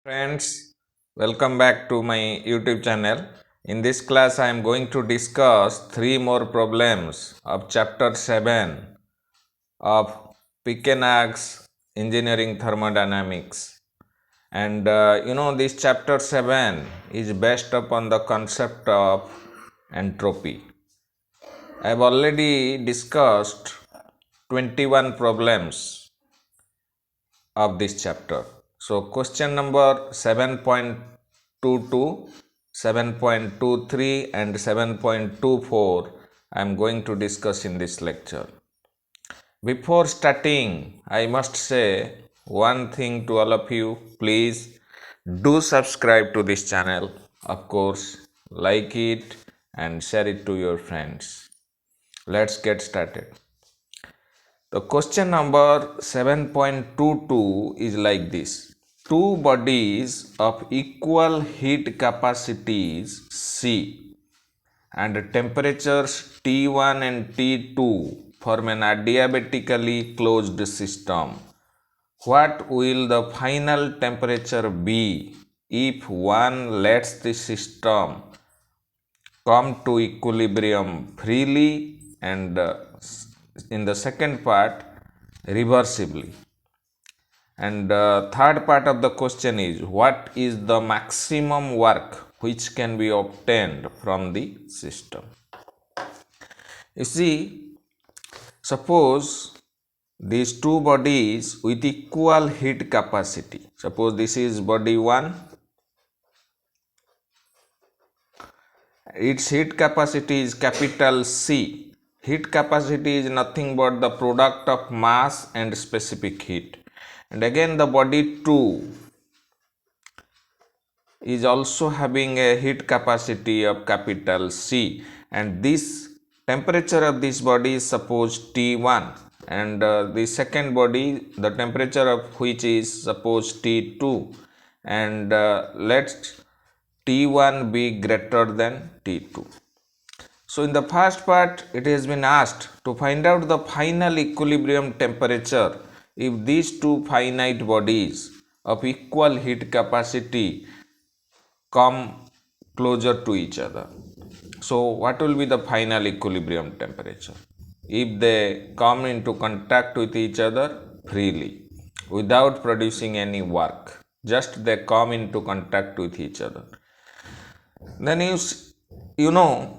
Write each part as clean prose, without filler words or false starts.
Friends, welcome back to my YouTube channel. In this class, I am going to discuss three more problems of chapter 7 of PKNAG's Engineering Thermodynamics. And this chapter 7 is based upon the concept of entropy. I have already discussed 21 problems of this chapter. So question number 7.22, 7.23 and 7.24 I am going to discuss in this lecture. Before starting, I must say one thing to all of you. Please do subscribe to this channel. Of course, like it and share it to your friends. Let's get started. The question number 7.22 is like this. Two bodies of equal heat capacities C and temperatures T1 and T2 form an adiabatically closed system. What will the final temperature be if one lets the system come to equilibrium freely and in the second part reversibly? And third part of the question is, what is the maximum work which can be obtained from the system? You see, suppose these two bodies with equal heat capacity. Suppose this is body 1. Its heat capacity is capital C. Heat capacity is nothing but the product of mass and specific heat. And again the body 2 is also having a heat capacity of capital C, and this temperature of this body is suppose T1, and the second body, the temperature of which is suppose T2, and let T1 be greater than T2. So in the first part, it has been asked to find out the final equilibrium temperature if these two finite bodies of equal heat capacity come closer to each other. So what will be the final equilibrium temperature if they come into contact with each other freely without producing any work? Just they come into contact with each other. Then you know,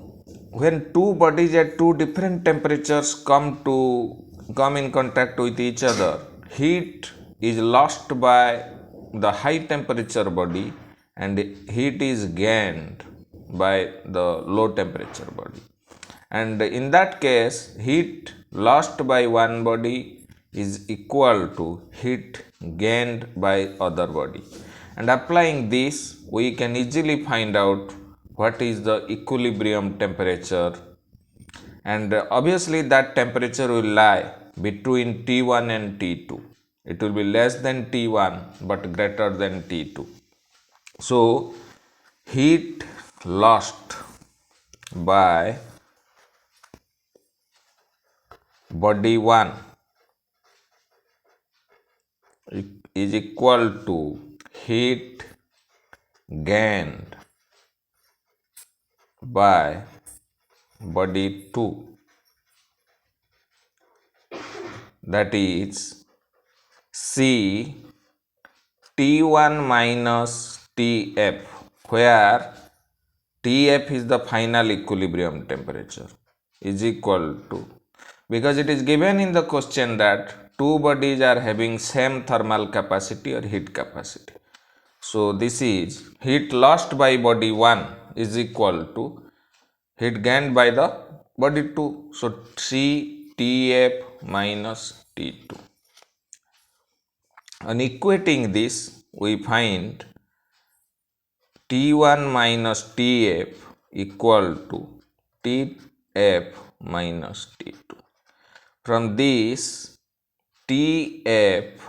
when two bodies at two different temperatures come in contact with each other, heat is lost by the high temperature body and heat is gained by the low temperature body. And in that case, heat lost by one body is equal to heat gained by other body. And applying this, we can easily find out what is the equilibrium temperature, and obviously that temperature will lie between T1 and T2. It will be less than T1 but greater than T2. So heat lost by body 1 is equal to heat gained by body 2, that is C T1 minus Tf, where Tf is the final equilibrium temperature, is equal to, because it is given in the question that two bodies are having same thermal capacity or heat capacity. So this is heat lost by body 1 is equal to heat gained by the body 2. So C Tf minus T2. On equating this, we find T1 minus Tf equal to Tf minus T2. From this, Tf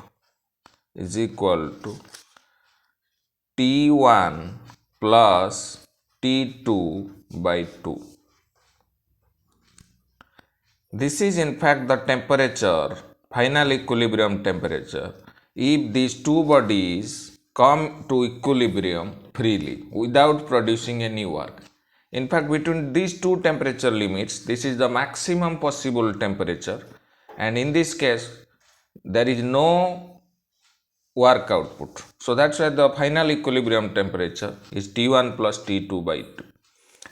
is equal to T1 plus T2 by 2. This is in fact the temperature, final equilibrium temperature, if these two bodies come to equilibrium freely without producing any work. In fact, between these two temperature limits, this is the maximum possible temperature, and in this case, there is no work output. So that's why the final equilibrium temperature is T1 plus T2 by 2.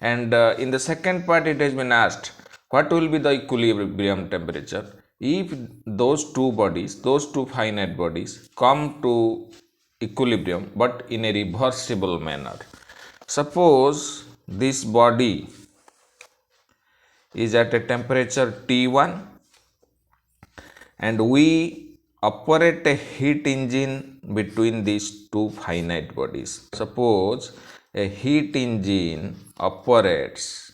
And in the second part, it has been asked what will be the equilibrium temperature if those two finite bodies come to equilibrium but in a reversible manner. Suppose this body is at a temperature T1 and we operate a heat engine between these two finite bodies. Suppose a heat engine operates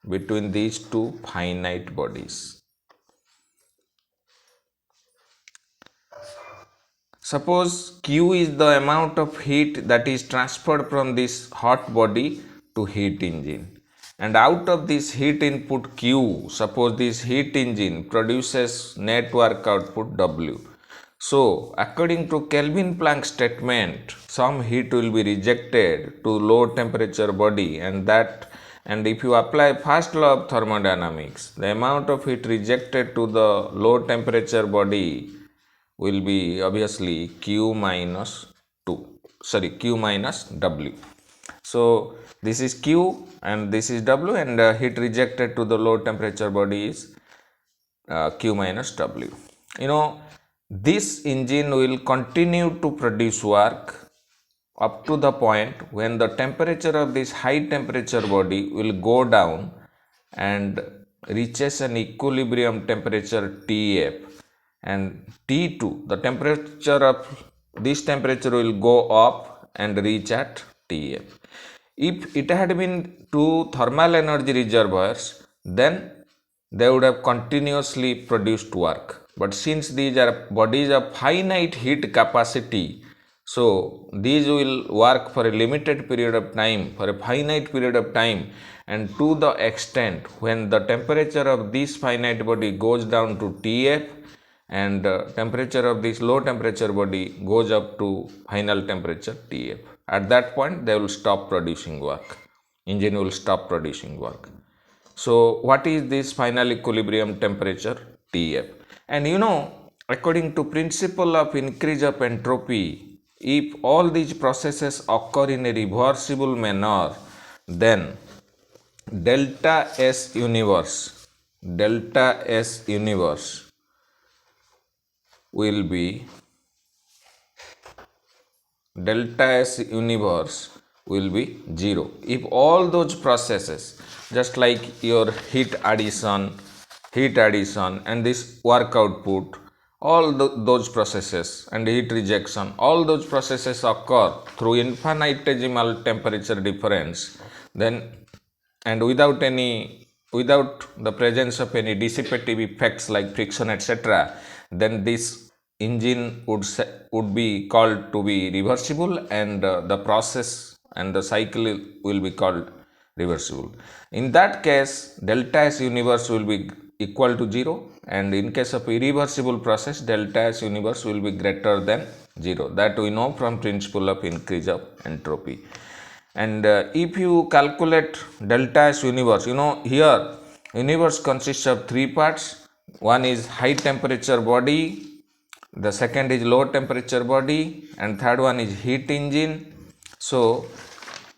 between these two finite bodies. Suppose Q is the amount of heat that is transferred from this hot body to heat engine, and out of this heat input Q, suppose this heat engine produces net work output W. So according to Kelvin Planck statement, some heat will be rejected to low temperature body, and if you apply first law of thermodynamics, the amount of heat rejected to the low temperature body will be obviously Q minus W. So this is Q and this is W, and heat rejected to the low temperature body is Q minus W. This engine will continue to produce work up to the point when the temperature of this high temperature body will go down and reaches an equilibrium temperature Tf, and T2, the temperature of this temperature will go up and reach at Tf. If it had been two thermal energy reservoirs, then they would have continuously produced work. But since these are bodies of finite heat capacity, so these will work for a limited period of time, for a finite period of time, and to the extent when the temperature of this finite body goes down to Tf and temperature of this low temperature body goes up to final temperature Tf. At that point, they will stop producing work. Engine will stop producing work. So what is this final equilibrium temperature? Tf. And according to principle of increase of entropy, if all these processes occur in a reversible manner, then delta S universe will be zero. If all those processes, just like your heat addition and this work output, all those processes and heat rejection, all those processes occur through infinitesimal temperature difference, then and without the presence of any dissipative effects like friction, etc., then this engine would be called to be reversible, and the process and the cycle will be called reversible. In that case, delta S universe will be equal to 0, and in case of irreversible process, delta S universe will be greater than 0. That we know from principle of increase of entropy. And if you calculate delta S universe, here universe consists of three parts. One is high temperature body, the second is low temperature body, and third one is heat engine. So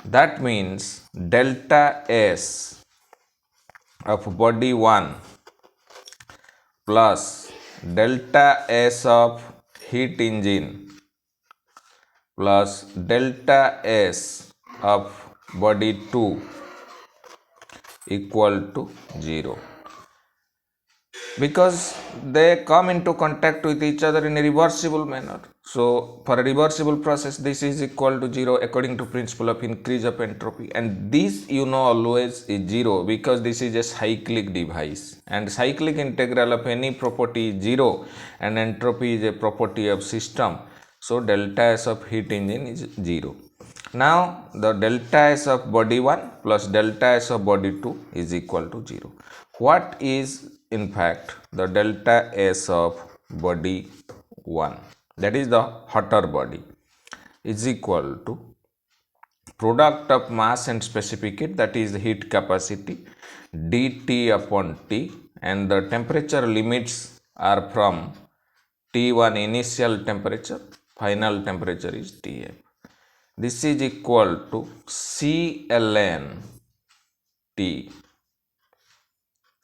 that means delta S of body 1 plus delta S of heat engine plus delta S of body 2 equal to 0, because they come into contact with each other in a reversible manner. So for a reversible process, this is equal to 0 according to principle of increase of entropy, and this always is 0 because this is a cyclic device, and cyclic integral of any property is 0, and entropy is a property of system. So delta S of heat engine is 0. Now the delta S of body 1 plus delta S of body 2 is equal to 0. What is in fact the delta S of body 1? That is the hotter body. is equal to product of mass and specific heat, that is heat capacity, dT upon T, and the temperature limits are from T1 initial temperature, final temperature is Tf. This is equal to CLN T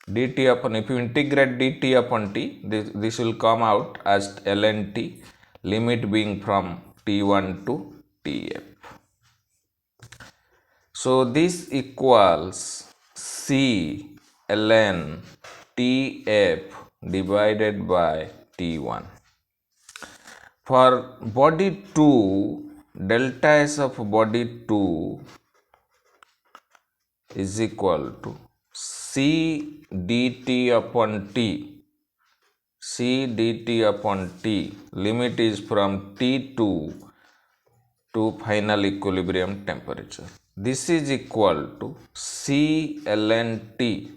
dt upon, if you integrate dt upon T, this will come out as ln T, limit being from T1 to Tf. So this equals C ln Tf divided by T1. For body 2, delta S of body 2 is equal to C dt upon T. C dt upon T, limit is from T2 to final equilibrium temperature. This is equal to C ln T,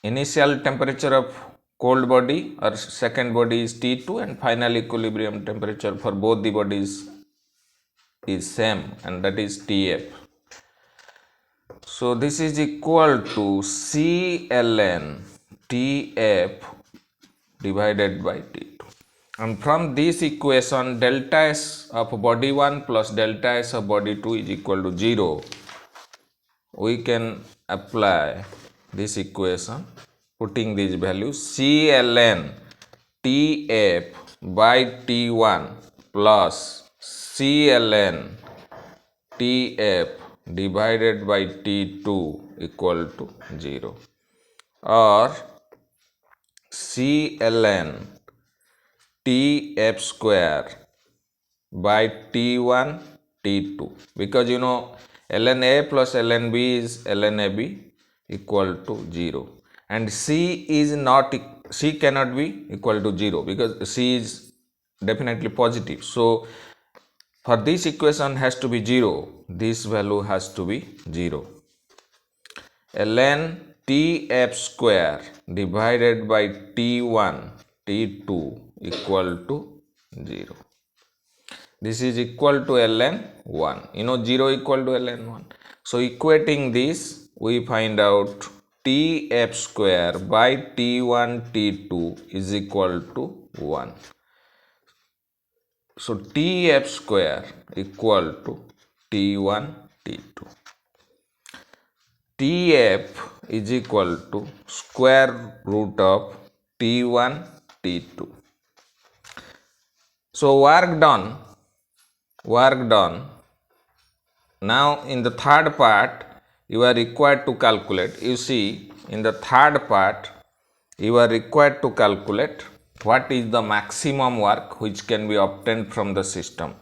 initial temperature of cold body or second body is T2 and final equilibrium temperature for both the bodies is same, and that is Tf. So this is equal to C ln Tf divided by T2. And from this equation, delta S of body 1 plus delta S of body 2 is equal to 0. We can apply this equation putting these values. C ln Tf by T1 plus C ln Tf divided by T2 equal to 0, or C ln Tf square by T1 T2, because you know ln A plus ln B is ln AB equal to 0, and C cannot be equal to 0 because C is definitely positive. So for this equation has to be 0, this value has to be 0. Ln Tf square divided by T1 T2 equal to 0. This is equal to ln 1. You know 0 equal to ln 1. So equating this, we find out Tf square by T1 T2 is equal to 1. So Tf square equal to T1 T2. Tf is equal to square root of T1 T2. So work done. Now in the third part, you are required to calculate. You see, in the third part, you are required to calculate what is the maximum work which can be obtained from the system.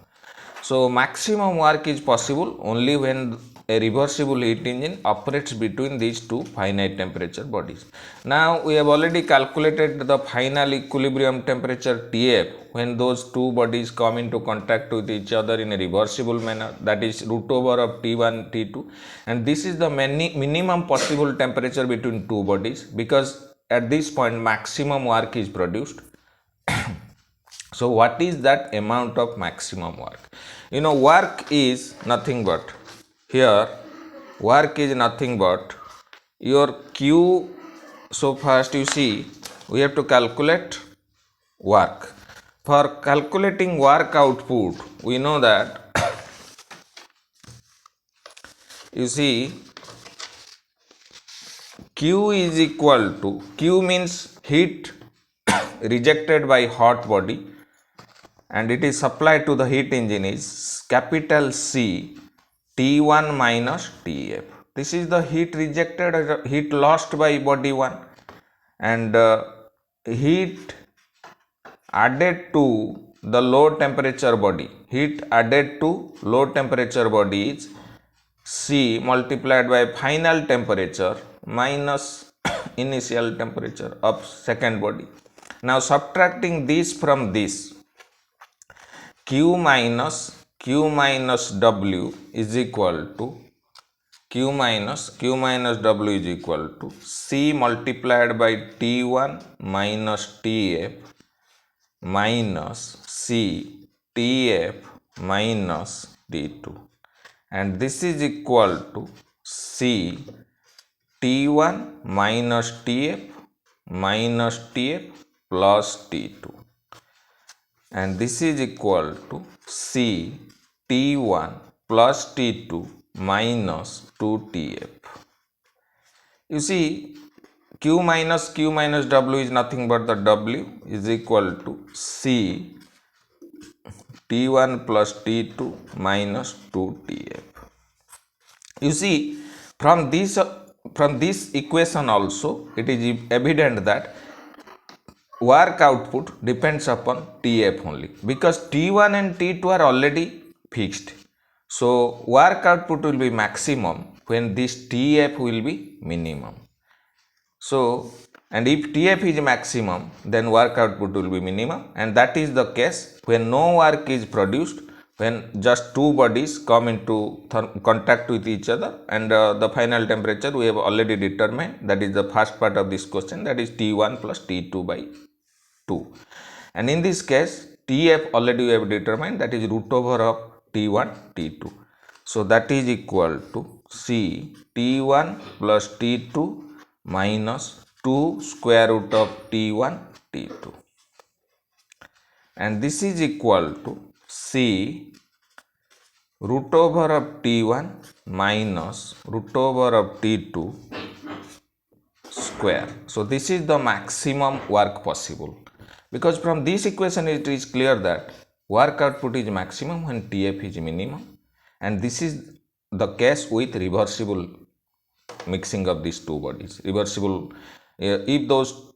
So maximum work is possible only when a reversible heat engine operates between these two finite temperature bodies. Now we have already calculated the final equilibrium temperature Tf when those two bodies come into contact with each other in a reversible manner, that is root over of T1 T2, and this is the minimum possible temperature between two bodies, because at this point maximum work is produced. So what is that amount of maximum work? You know, work is nothing but, here work is nothing but your Q. So first you see, we have to calculate work. For calculating work output, we know that you see Q is equal to, Q means heat rejected by hot body and it is supplied to the heat engine, is capital C T1 minus Tf. This is the heat rejected or heat lost by body 1, and heat added to the low temperature body. Heat added to low temperature body is C multiplied by final temperature minus initial temperature of second body. Now subtracting this from this, Q minus W is equal to Q minus W is equal to C multiplied by T1 minus Tf minus C Tf minus T2, and this is equal to C T1 minus Tf plus T2, and this is equal to C T1 plus T2 minus 2Tf. You see, Q minus W is nothing but the W is equal to C T1 plus T2 minus 2Tf. You see, from this equation also, it is evident that work output depends upon Tf only, because T1 and T2 are already fixed. So work output will be maximum when this Tf will be minimum. So, and if Tf is maximum, then work output will be minimum, and that is the case when no work is produced, when just two bodies come into contact with each other, and the final temperature we have already determined, that is the first part of this question, that is T1 plus T2 by 2. And in this case, Tf already we have determined, that is root over of T1 T2. So that is equal to C T1 plus T2 minus 2 square root of T1 T2, and this is equal to C root over of T1 minus root over of T2 square. So this is the maximum work possible, because from this equation it is clear that work output is maximum when Tf is minimum, and this is the case with reversible mixing of these two bodies. Reversible, if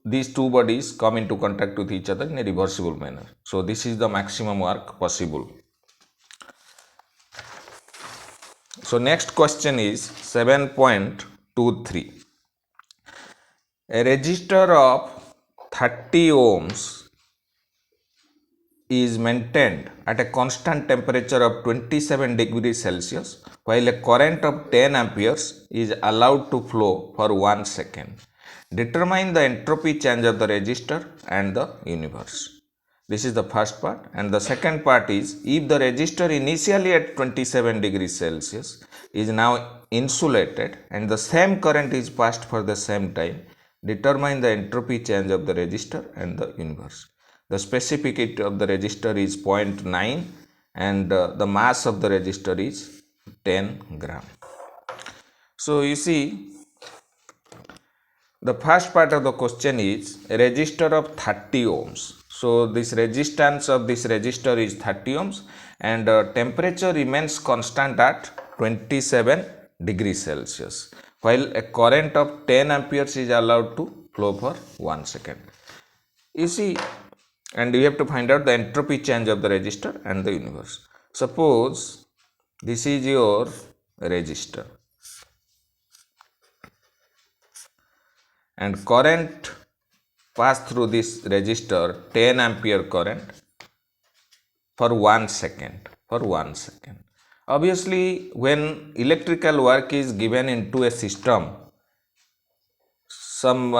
these two bodies come into contact with each other in a reversible manner. So this is the maximum work possible. So next question is 7.23. A resistor of 30 ohms is maintained at a constant temperature of 27 degrees Celsius, while a current of 10 amperes is allowed to flow for 1 second. Determine the entropy change of the resistor and the universe. This is the first part, and the second part is, if the resistor initially at 27 degrees Celsius is now insulated and the same current is passed for the same time, determine the entropy change of the resistor and the universe. The specificity of the resistor is 0.9, and the mass of the resistor is 10 gram. So you see, the first part of the question is a resistor of 30 ohms. So this resistance of this resistor is 30 ohms, and temperature remains constant at 27 degrees Celsius, while a current of 10 amperes is allowed to flow for 1 second. You see, and you have to find out the entropy change of the resistor and the universe. Suppose this is your resistor, and current pass through this resistor 10 ampere current for 1 second. Obviously, when electrical work is given into a system, some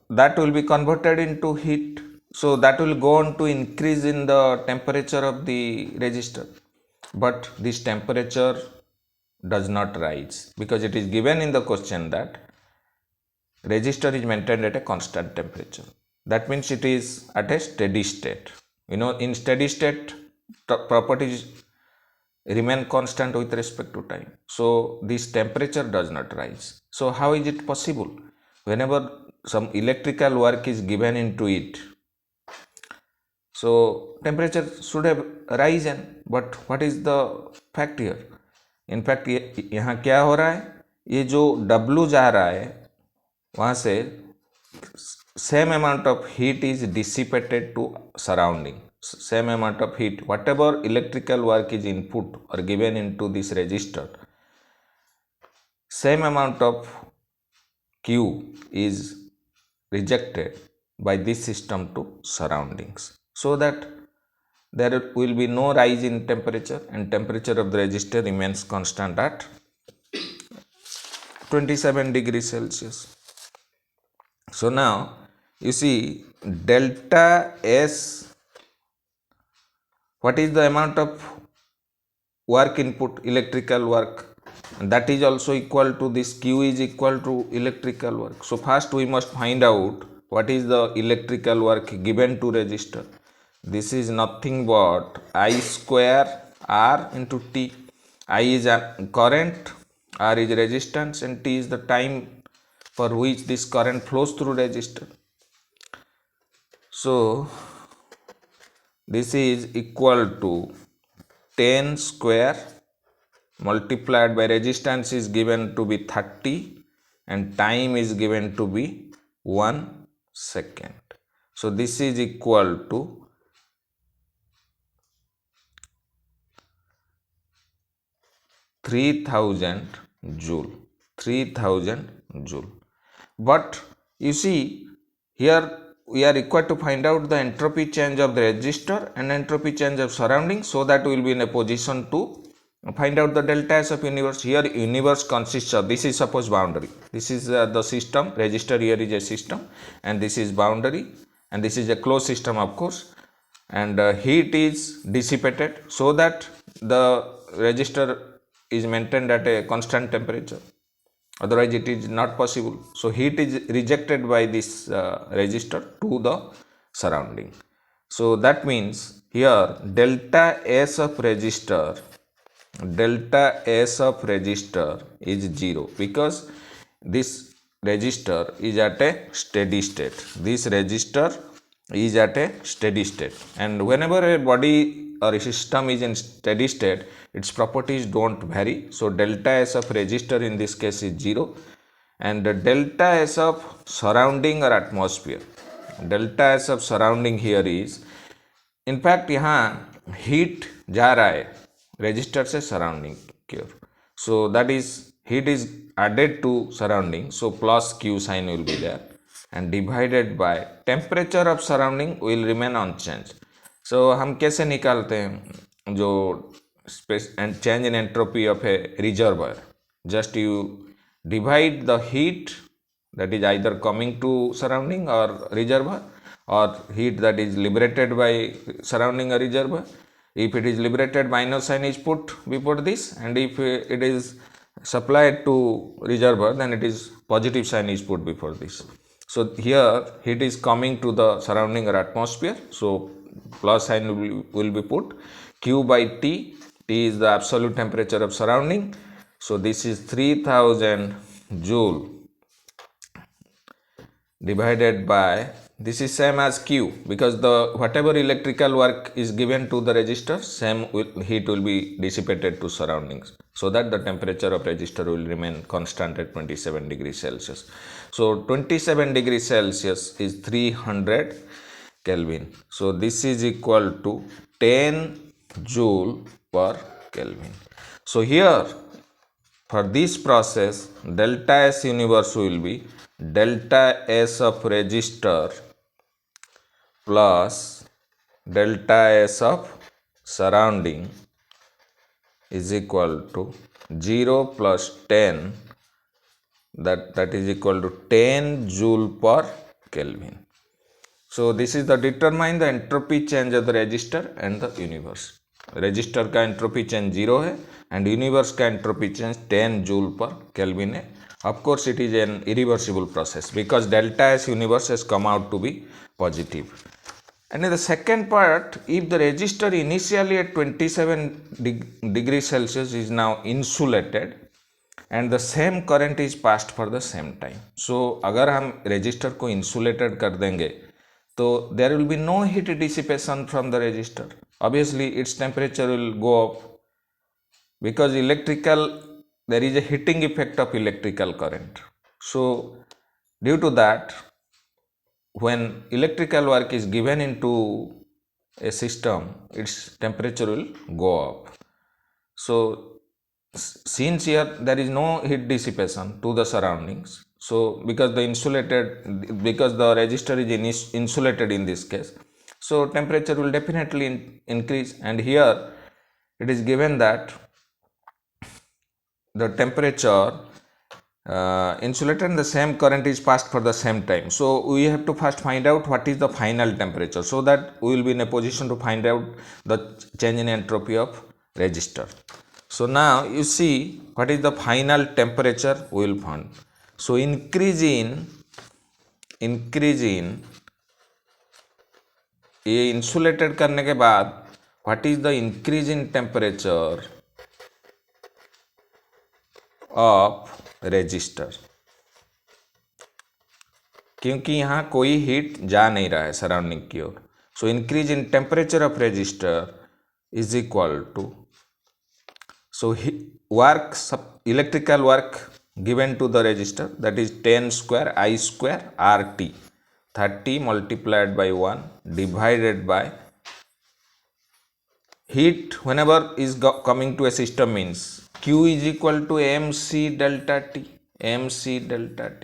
that will be converted into heat, so that will go on to increase in the temperature of the resistor, but this temperature does not rise, because it is given in the question that resistor is maintained at a constant temperature. That means it is at a steady state. In steady state, properties remain constant with respect to time. So this temperature does not rise. So how is it possible? Whenever some electrical work is given into it, so temperature should have risen, but what is the fact here? In fact, यहाँ क्या हो रहा है, ये जो W जा रहा है वहाँ से same amount of heat is dissipated to surrounding. Same amount of heat, whatever electrical work is input or given into this resistor, same amount of Q is rejected by this system to surroundings, so that there will be no rise in temperature, and temperature of the resistor remains constant at 27 degrees Celsius. So now you see delta S what is the amount of work input, electrical work, and that is also equal to this Q is equal to electrical work. So first we must find out what is the electrical work given to resistor. This is nothing but I square R into T. I is a current, R is resistance, and T is the time for which this current flows through resistor. So this is equal to 10 square multiplied by resistance is given to be 30 and time is given to be 1 second. So this is equal to 3000 joule. 3000 joule. But you see, here we are required to find out the entropy change of the resistor and entropy change of surrounding, so that we will be in a position to find out the delta S of universe. Here universe consists of, this is suppose boundary, this is the system, resistor here is a system, and this is boundary, and this is a closed system of course, and heat is dissipated so that the resistor is maintained at a constant temperature, otherwise it is not possible. So heat is rejected by this resistor to the surrounding. So that means here delta S of resistor is 0 because this resistor is at a steady state. This resistor is at a steady state, and whenever a body or a system is in steady state, its properties don't vary. So delta S of resistor in this case is 0, and the delta S of surrounding or atmosphere, delta S of surrounding here is, in fact यहाँ heat जा रहा है resistor से surrounding की ओर, so that is heat is added to surrounding, so plus Q sign will be there and divided by temperature of surrounding will remain unchanged. So हम कैसे निकालते हैं जो and change in entropy of a reservoir? Just you divide the heat that is either coming to surrounding or reservoir, or heat that is liberated by surrounding a reservoir. If it is liberated, minus sign is put before this, and if it is supplied to reservoir, then it is positive sign is put before this. So here heat is coming to the surrounding or atmosphere, so plus sign will be put. Q by T, T is the absolute temperature of surrounding, so this is 3000 joule divided by, this is same as Q, because the whatever electrical work is given to the resistor, same heat will be dissipated to surroundings, so that the temperature of resistor will remain constant at 27 degrees Celsius. So 27 degrees Celsius is 300 Kelvin. So this is equal to 10 joule per Kelvin. So here for this process delta S universe will be delta S of resistor plus delta S of surrounding is equal to 0 plus 10, that is equal to 10 joule per Kelvin. So this is the determine the entropy change of the resistor and the universe. Resistor का entropy change 0 है and universe का entropy change 10 joule per Kelvin है. Of course it is an irreversible process because delta S universe has come out to be positive. And in the second part, if the resistor initially at 27 degrees Celsius is now insulated and the same current is passed for the same time. So अगर हम resistor को insulated कर देंगे तो there will be no heat dissipation from the resistor. Obviously its temperature will go up because there is a heating effect of electrical current. So due to that, when electrical work is given into a system, its temperature will go up. So since here there is no heat dissipation to the surroundings, so because the resistor is insulated in this case, so temperature will definitely increase, and here it is given that the temperature insulator and the same current is passed for the same time. So we have to first find out what is the final temperature, so that we will be in a position to find out the change in entropy of resistor. So now you see what is the final temperature we will find. So increase in ये insulated करने के बाद what is the increase in temperature of resistor, क्योंकि यहाँ कोई heat जा नहीं रहा है सराउंडिंग की ओर. So increase in temperature of resistor is equal to, so work electrical work given to the resistor, that is 10 square I square RT, 30 multiplied by 1 divided by heat whenever is coming to a system means Q is equal to mc delta T. mc delta T.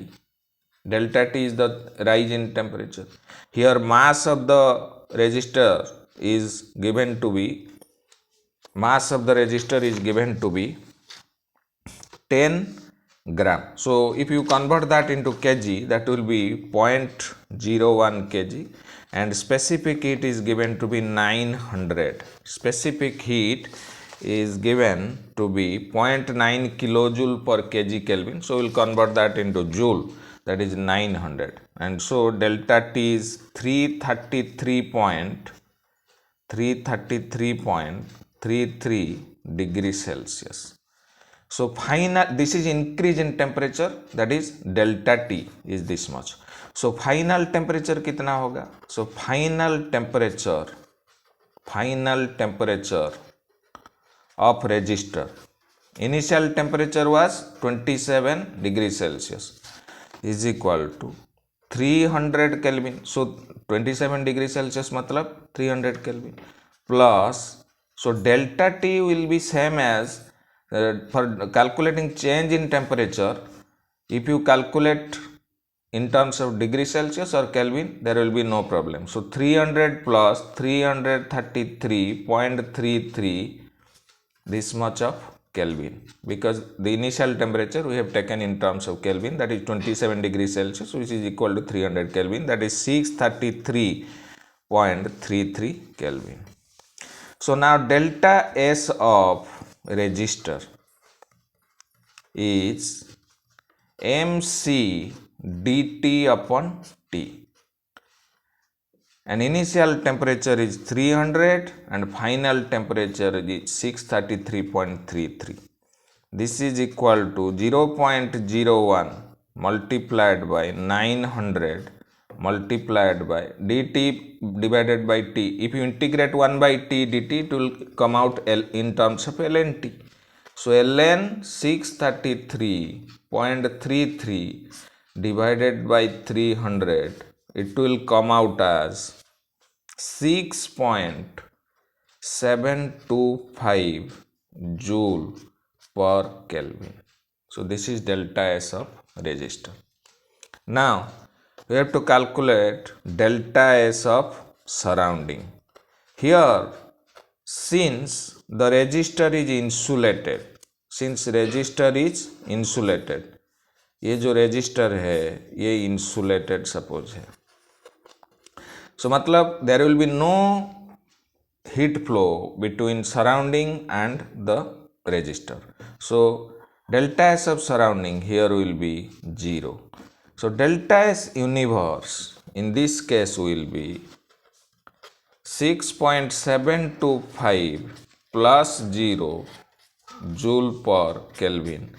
Delta T is the rise in temperature. Here mass of the resistor is given to be, mass of the resistor is given to be 10 gram. So if you convert that into kg, that will be 0.01 kg, and specific heat is given to be 900. Specific heat is given to be 0.9 kilojoule per kg Kelvin. So we'll convert that into joule, that is 900, and so delta T is 333.33 degrees Celsius. So final, this is increase in temperature, that is delta T is this much. So final temperature कितना होगा? So final temperature of resistor, initial temperature was 27 degrees Celsius, is equal to 300 Kelvin. So 27 degrees Celsius मतलब 300 Kelvin plus, so delta T will be same as for calculating change in temperature. If you calculate in terms of degree Celsius or Kelvin, there will be no problem. So 300 plus 333.33, this much of Kelvin, because the initial temperature we have taken in terms of Kelvin, that is 27 degrees Celsius, which is equal to 300 Kelvin, that is 633.33 Kelvin. So now delta S of resistor is mc dt upon T, and initial temperature is 300 and final temperature is 633.33. This is equal to 0.01 multiplied by 900 multiplied by dt divided by T. If you integrate 1 by T dt, it will come out in terms of ln T. So ln 633.33 divided by 300, it will come out as 6.725 joule per Kelvin. So this is delta S of resistor. Now we have to calculate delta S of surrounding. Here, since the resistor is insulated, ये जो resistor है ये insulated suppose है, so मतलब there will be no heat flow between surrounding and the resistor. So delta S of surrounding here will be 0. So delta S universe in this case will be 6.725 plus 0 joule per Kelvin.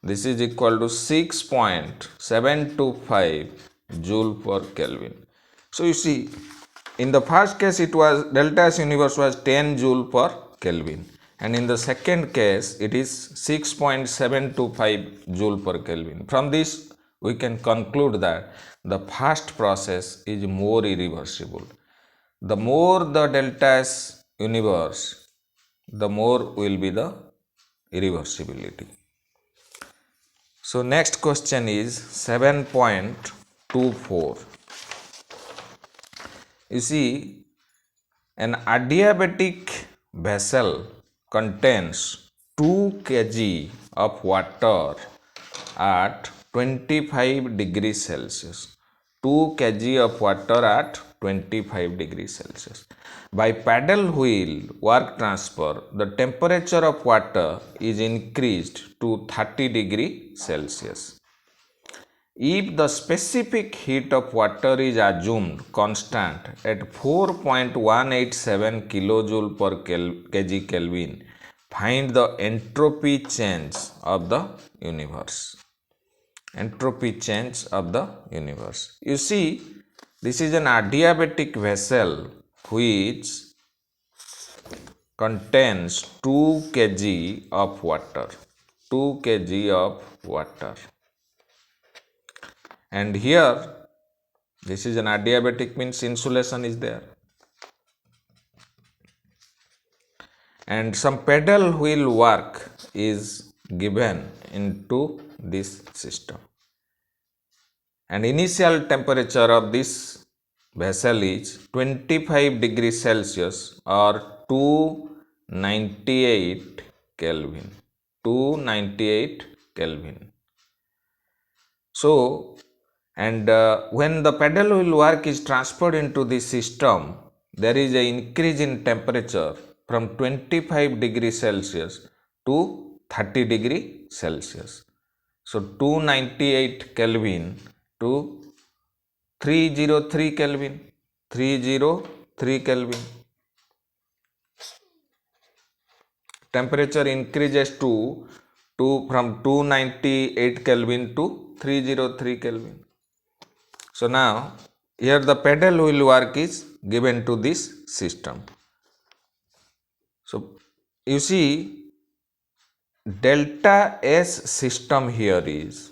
This is equal to 6.725 joule per Kelvin. So you see, in the first case it was delta S universe was 10 joule per Kelvin, and in the second case it is 6.725 joule per Kelvin. From this we can conclude that the first process is more irreversible. The more the delta S universe, the more will be the irreversibility. So next question is 7.24. You see, an adiabatic vessel contains 2 kg of water at 25 degrees Celsius. 2 kg of water at 25 degrees Celsius. By paddle wheel work transfer, the temperature of water is increased to 30 degrees Celsius. If the specific heat of water is assumed constant at 4.187 kilojoule per kg Kelvin, find the entropy change of the universe. Entropy change of the universe. You see, this is an adiabatic vessel which contains 2 kg of water. 2 kg of water. And here this is an adiabatic, means insulation is there, and some paddle wheel work is given into this system, and initial temperature of this vessel is 25 degrees Celsius or 298 Kelvin. 298 Kelvin. So, and when the paddle wheel work is transferred into the system, there is an increase in temperature from 25 degrees Celsius to 30 degree Celsius. So 298 Kelvin to 303 Kelvin. 303 Kelvin. Temperature increases to from 298 Kelvin to 303 Kelvin. So now here the paddle wheel work is given to this system. So you see, delta S system here is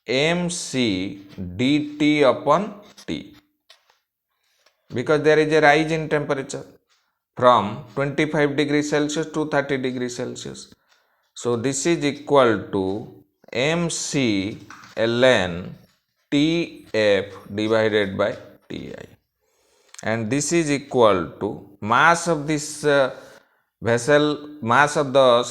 mc dt upon T, because there is a rise in temperature from 25 degrees Celsius to 30 degrees Celsius. So this is equal to mc ln Tf divided by Ti, and this is equal to mass of this vessel, mass of the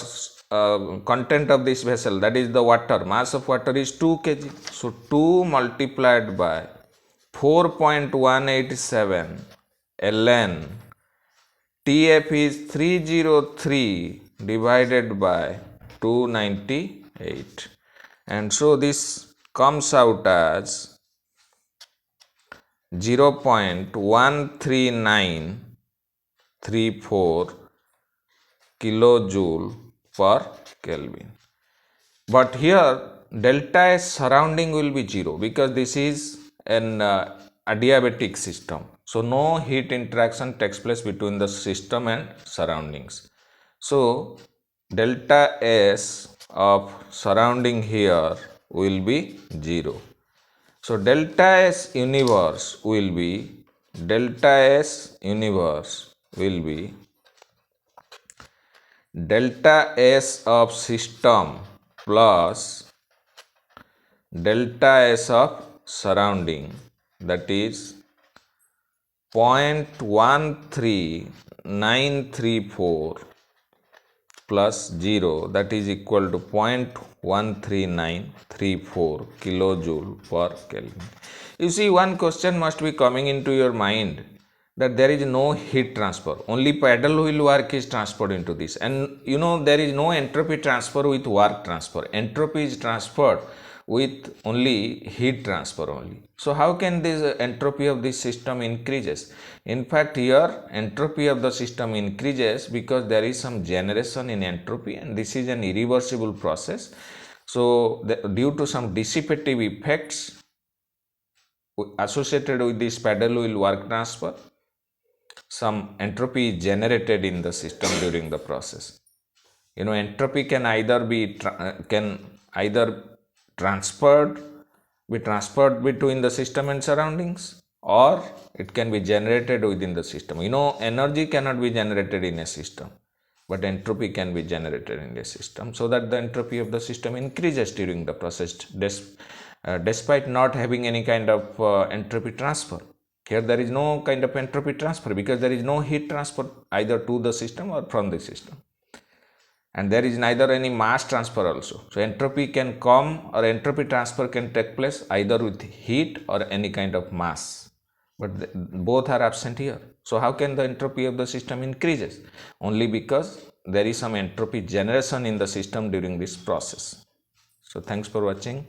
content of this vessel, that is the water, mass of water is 2 kg. So 2 multiplied by 4.187 ln Tf is 303 divided by 298, and so this comes out as 0.13934 kilojoule per Kelvin. But here delta S surrounding will be 0, because this is an adiabatic system. So no heat interaction takes place between the system and surroundings. So delta S of surrounding here will be 0. So delta S universe will be delta S of system plus delta S of surrounding, that is 0.13934 plus 0, that is equal to 0.13934 kilojoule per Kelvin. You see, one question must be coming into your mind, that there is no heat transfer, only paddle wheel work is transferred into this, and you know there is no entropy transfer with work transfer. Entropy is transferred with only heat transfer only. So how can this entropy of this system increases? In fact, here entropy of the system increases because there is some generation in entropy, and this is an irreversible process. So due to some dissipative effects associated with this paddle wheel work transfer, some entropy is generated in the system during the process. You know, entropy can either be transferred between the system and surroundings, or it can be generated within the system. You know, energy cannot be generated in a system, but entropy can be generated in a system, so that the entropy of the system increases during the process despite not having any kind of entropy transfer. Here there is no kind of entropy transfer because there is no heat transfer either to the system or from the system. and there is neither any mass transfer also. So entropy can come, or entropy transfer can take place either with heat or any kind of mass, but both are absent here. So how can the entropy of the system increases? Only because there is some entropy generation in the system during this process. So thanks for watching.